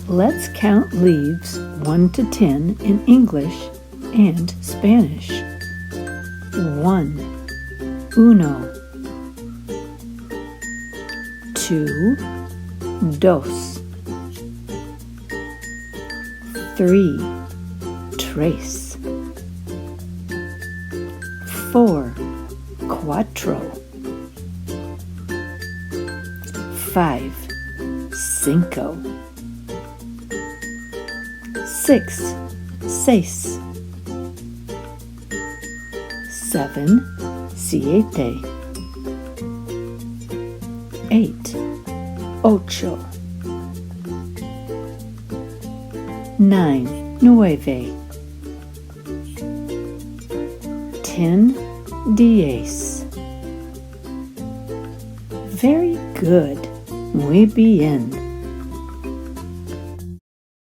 Let's count leaves 1 to 10 in English and Spanish. 1. Uno. 2. Dos. 3. Tres. 4. Cuatro. 5. Cinco. 6. Seis. 7. Siete. 8. Ocho. 9. Nueve. 10. Diez. Very good. Muy bien.